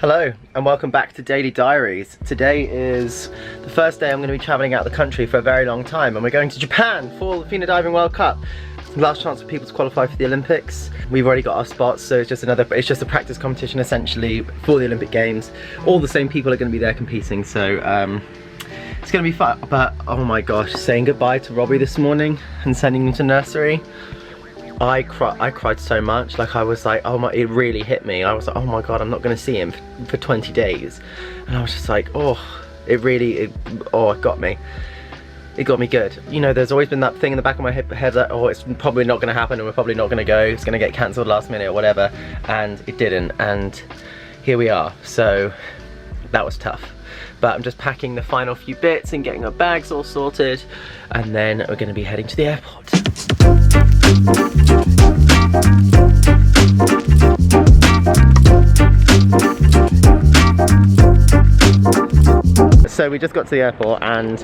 Hello and welcome back to Daily Diaries. Today is the first day I'm going to be travelling out of the country for a very long time, and we're going to Japan for the FINA Diving World Cup. Last chance for people to qualify for the Olympics. We've already got our spots, so it's just a practice competition essentially for the Olympic Games. All the same people are going to be there competing, so it's going to be fun. But oh my gosh, saying goodbye to Robbie this morning and sending him to nursery, I cried so much. Like, I was like, oh my, it really hit me. I was like, oh my god, I'm not going to see him for 20 days. And I was just like, oh, it got me. It got me good. You know, there's always been that thing in the back of my head that, oh, it's probably not going to happen and we're probably not going to go. It's going to get cancelled last minute or whatever. And it didn't. And here we are. So that was tough. But I'm just packing the final few bits and getting our bags all sorted. And then we're going to be heading to the airport. So we just got to the airport, and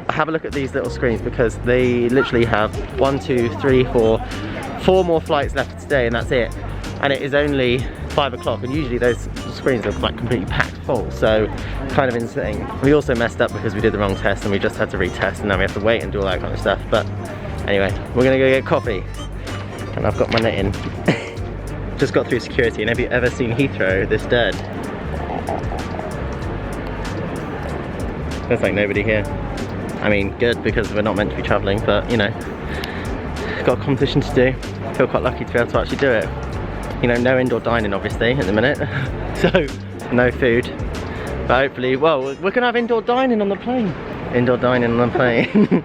have a look at these little screens because they literally have 4 more flights left today, and that's it. And it is only 5 o'clock, and usually those screens are like completely packed full, so kind of insane. We also messed up because we did the wrong test and we just had to retest, and now we have to wait and do all that kind of stuff. But anyway, we're gonna go get coffee, and I've got my knitting. Just got through security, and have you ever seen Heathrow this dead? There's like nobody here. I mean, good, because we're not meant to be travelling, but you know, got a competition to do. Feel quite lucky to be able to actually do it. You know, no indoor dining obviously at the minute, so no food. But hopefully, well, we're gonna have indoor dining on the plane. Indoor dining on the plane.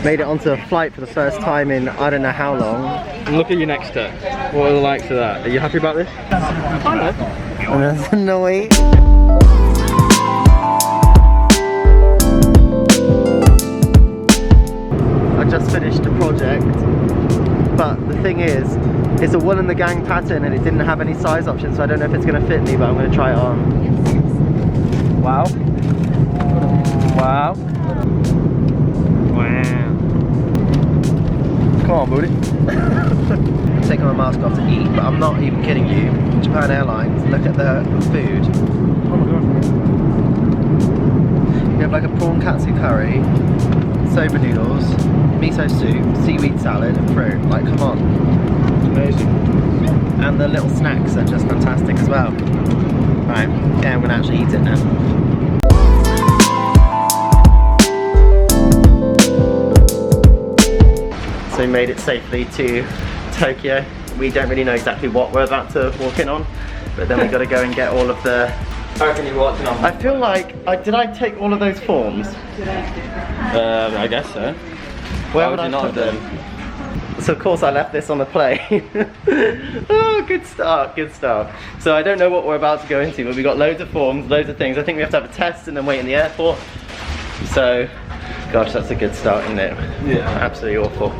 Made it onto a flight for the first time in I don't know how long. And look at you next to it. What are the likes of that? Are you happy about this? I know. That's annoying. I just finished a project, but the thing is, it's a one in the gang pattern and it didn't have any size options, so I don't know if it's going to fit me, but I'm going to try it on. Wow. Wow. Wow. Come on, booty. Taking my mask off to eat, but I'm not even kidding you. Japan Airlines, look at the food. Oh my god. We have like a prawn katsu curry, soba noodles, miso soup, seaweed salad, and fruit. Like, come on. Amazing. And the little snacks are just fantastic as well. Right, yeah, I'm gonna actually eat it now. So we made it safely to Tokyo. We don't really know exactly what we're about to walk in on, but then we got to go and get all of the... How can you walk in on? I feel like, did I take all of those forms? I guess so. Where would I put them? So of course I left this on the plane. Oh, good start, good start. So I don't know what we're about to go into, but we got loads of forms, loads of things. I think we have to have a test and then wait in the airport. So, gosh, that's a good start, isn't it? Yeah. Absolutely awful.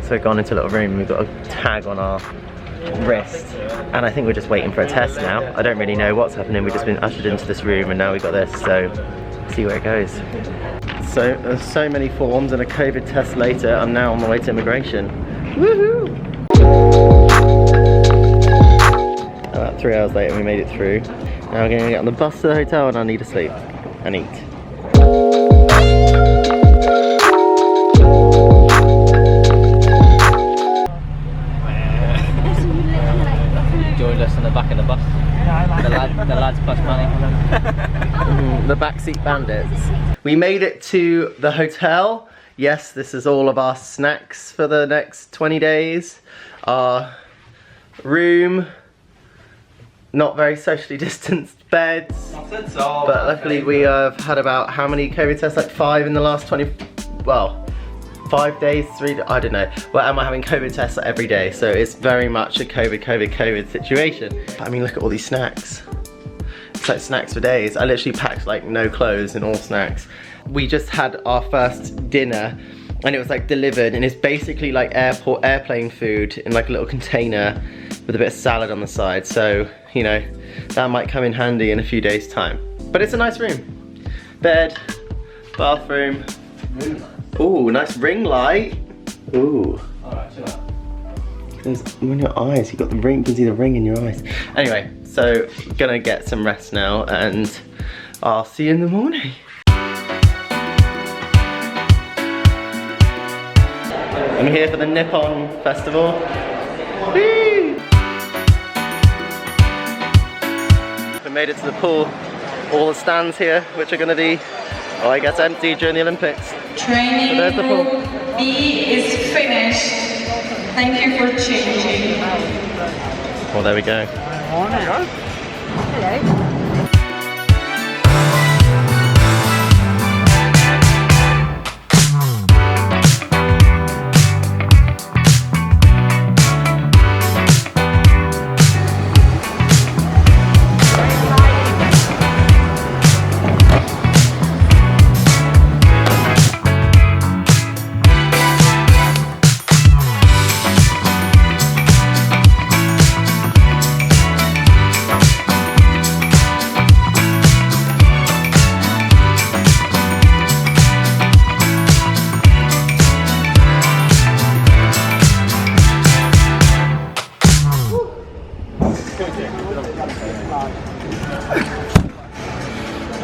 So we've gone into a little room, we've got a tag on our wrist, and I think we're just waiting for a test now. I don't really know what's happening. We've just been ushered into this room and now we've got this, so see where it goes. So there's so many forms and a COVID test later, I'm now on the way to immigration. Woohoo! About 3 hours later we made it through. Now we're going to get on the bus to the hotel and I need to sleep and eat. Joined us on the back of the bus. The lads plus money. The backseat bandits. We made it to the hotel. Yes, this is all of our snacks for the next 20 days. Our room. Not very socially distanced beds. But luckily we have had about how many COVID tests? Like 5 in the last 5 days, 3, I don't know. Well, am I having COVID tests every day? So it's very much a COVID situation. I mean, look at all these snacks. It's like snacks for days. I literally packed like no clothes and all snacks. We just had our first dinner and it was like delivered, and it's basically like airplane food in like a little container with a bit of salad on the side. So, you know, that might come in handy in a few days' time. But it's a nice room. Bed, bathroom, Ooh, nice ring light. Ooh. Alright, chill out. There's in your eyes, you got the ring, you can see the ring in your eyes. Anyway, so gonna get some rest now and I'll see you in the morning. I'm here for the Nippon Festival. Whee! We made it to the pool. All the stands here, which are gonna be, I guess, empty during the Olympics. Training So the pool. group B is finished. Thank you for changing. Well, there we go. Hello.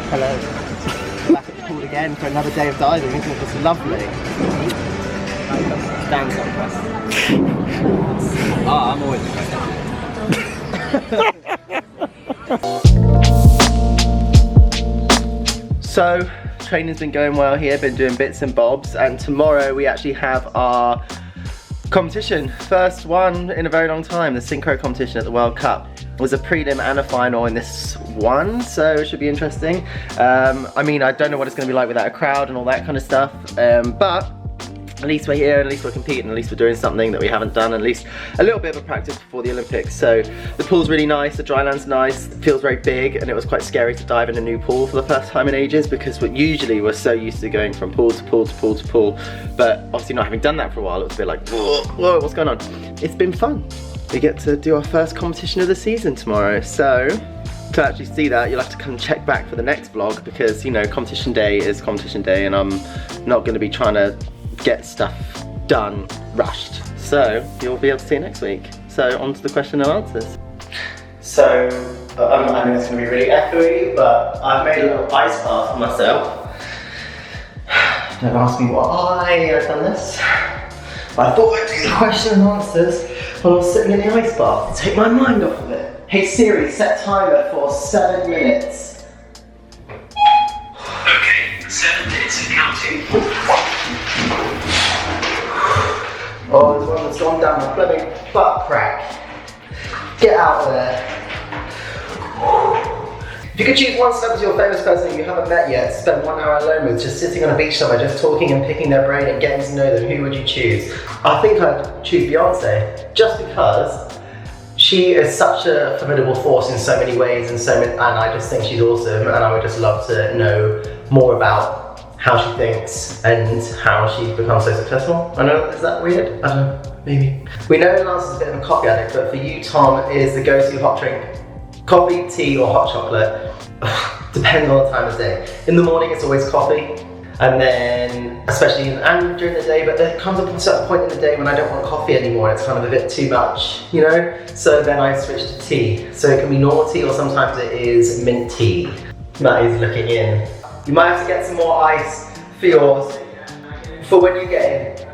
Hello. Back at the pool again for another day of diving, isn't it? Just lovely. Dan's not impressed. Oh, I'm always impressed. So, training's been going well here, been doing bits and bobs, and tomorrow we actually have our competition. First one in a very long time, the synchro competition at the World Cup. It was a prelim and a final in this one, so it should be interesting. I mean, I don't know what it's going to be like without a crowd and all that kind of stuff, but at least we're here, at least we're competing, at least we're doing something that we haven't done, at least a little bit of a practice before the Olympics. So the pool's really nice, the dry land's nice, it feels very big, and it was quite scary to dive in a new pool for the first time in ages because usually we're so used to going from pool to pool to pool to pool, but obviously not having done that for a while, it was a bit like, whoa, what's going on? It's been fun. We get to do our first competition of the season tomorrow, so to actually see that, you'll have to come check back for the next vlog because, you know, competition day is competition day and I'm not going to be trying to get stuff done rushed. So you'll be able to see it next week. So on to the question and answers. So I know it's going to be really echoey, but I've made a little ice bath for myself. Don't ask me why I've done this. But I thought I'd do the question and answers while I was sitting in the ice bath to take my mind off of it. Hey Siri, set timer for 7 minutes. Okay, 7 minutes and counting. Oh, there's one that's gone down my blooming butt crack. Get out of there. If you could choose one celebrity or famous person that you haven't met yet to spend 1 hour alone with, just sitting on a beach somewhere, just talking and picking their brain and getting to know them, who would you choose? I think I'd choose Beyonce, just because she is such a formidable force in so many ways and I just think she's awesome, and I would just love to know more about how she thinks and how she's become so successful. I know, is that weird? I don't know, maybe. We know Lance's a bit of a coffee addict, but for you, Tom, is the go-to hot drink coffee, tea, or hot chocolate? Depending on the time of day. In the morning, it's always coffee, and then, especially and during the day, but there comes up a certain point in the day when I don't want coffee anymore, it's kind of a bit too much, you know? So then I switch to tea. So it can be normal tea, or sometimes it is mint tea. Matt is looking in. You might have to get some more ice for yours, for when you get in.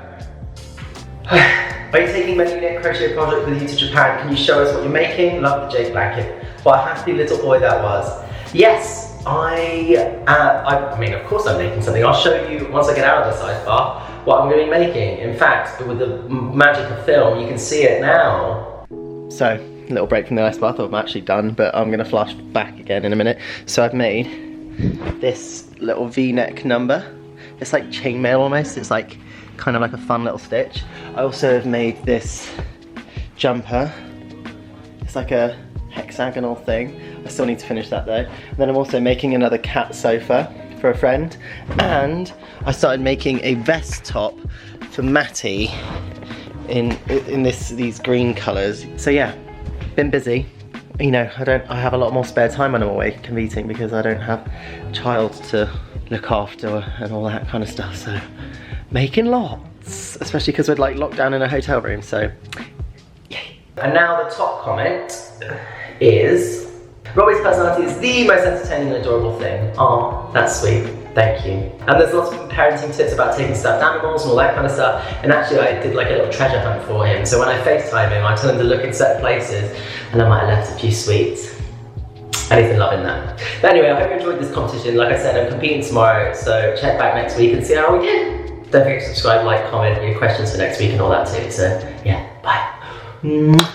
Are you taking my new knit crochet project with you to Japan? Can you show us what you're making? Love the Jake blanket. What a happy little boy that was. Yes, I mean, of course I'm making something. I'll show you once I get out of this ice bath what I'm going to be making. In fact, with the magic of film, you can see it now. So, a little break from the ice bath. I'm actually done, but I'm going to flash back again in a minute. So I've made this little V-neck number. It's like chainmail almost. It's like kind of like a fun little stitch. I also have made this jumper. It's like a hexagonal thing. I still need to finish that though. And then I'm also making another cat sofa for a friend, and I started making a vest top for Matty in these green colours. So yeah, been busy. You know, I have a lot more spare time when I'm away competing because I don't have a child to look after and all that kind of stuff. So making lots, especially because we're like locked down in a hotel room, so yay. And now the top comment is, Robbie's personality is the most entertaining and adorable thing. Aw, that's sweet, thank you. And there's lots of parenting tips about taking stuffed animals and all that kind of stuff, and actually I did like a little treasure hunt for him, so when I FaceTime him I tell him to look in certain places, and I might have left a few sweets. And he's been loving that. But anyway, I hope you enjoyed this competition. Like I said, I'm competing tomorrow, so check back next week and see how we did. Don't forget to subscribe, like, comment, your questions for next week and all that too. So yeah, bye.